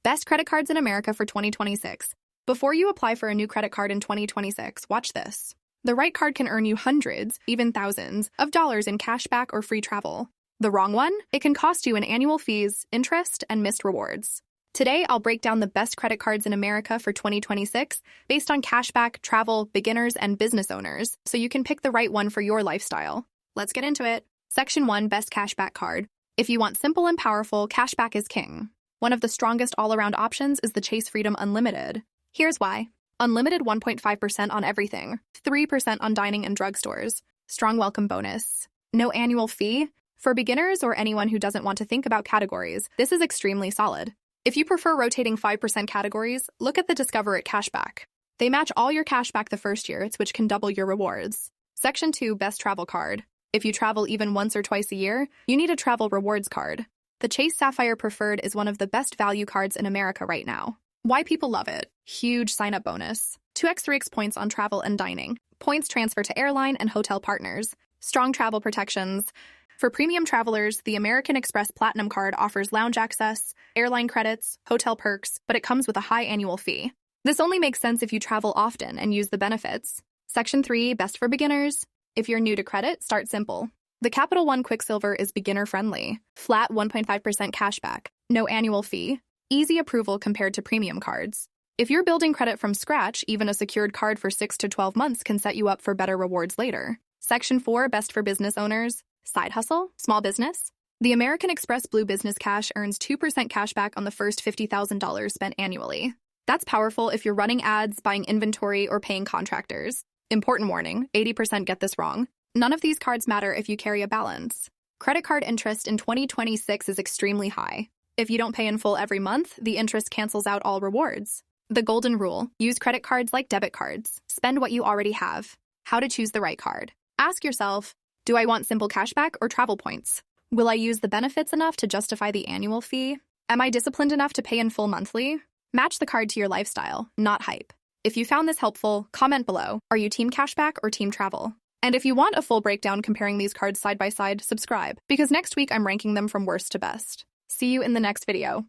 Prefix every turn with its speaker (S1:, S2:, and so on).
S1: Best credit cards in America for 2026. Before you apply for a new credit card in 2026, watch this. The right card can earn you hundreds, even thousands, of dollars in cash back or free travel. The wrong one? It can cost you in annual fees, interest, and missed rewards. Today, I'll break down the best credit cards in America for 2026 based on cashback, travel, beginners, and business owners, so you can pick the right one for your lifestyle. Let's get into it. Section 1, Best Cashback Card. If you want simple and powerful, cashback is king. One of the strongest all-around options is the Chase Freedom Unlimited. Here's why. Unlimited 1.5% on everything, 3% on dining and drugstores. Strong welcome bonus. No annual fee. For beginners or anyone who doesn't want to think about categories, this is extremely solid. If you prefer rotating 5% categories, look at the Discover It cashback. They match all your cashback the first year, which can double your rewards. Section 2, Best Travel Card. If you travel even once or twice a year, you need a travel rewards card. The Chase Sapphire Preferred is one of the best value cards in America right now. Why people love it? Huge sign-up bonus. 2x 3x points on travel and dining. Points transfer to airline and hotel partners. Strong travel protections. For premium travelers, the American Express Platinum Card offers lounge access, airline credits, hotel perks, but it comes with a high annual fee. This only makes sense if you travel often and use the benefits. Section 3, Best for Beginners. If you're new to credit, start simple. The Capital One Quicksilver is beginner-friendly. Flat 1.5% cashback. No annual fee. Easy approval compared to premium cards. If you're building credit from scratch, even a secured card for 6 to 12 months can set you up for better rewards later. Section 4, Best for Business Owners. Side hustle? Small business? The American Express Blue Business Cash earns 2% cashback on the first $50,000 spent annually. That's powerful if you're running ads, buying inventory, or paying contractors. Important warning, 80% get this wrong. None of these cards matter if you carry a balance. Credit card interest in 2026 is extremely high. If you don't pay in full every month, the interest cancels out all rewards. The golden rule: use credit cards like debit cards. Spend what you already have. How to choose the right card. Ask yourself, do I want simple cashback or travel points? Will I use the benefits enough to justify the annual fee? Am I disciplined enough to pay in full monthly? Match the card to your lifestyle, not hype. If you found this helpful, comment below. Are you team cashback or team travel? And if you want a full breakdown comparing these cards side by side, subscribe, because next week I'm ranking them from worst to best. See you in the next video.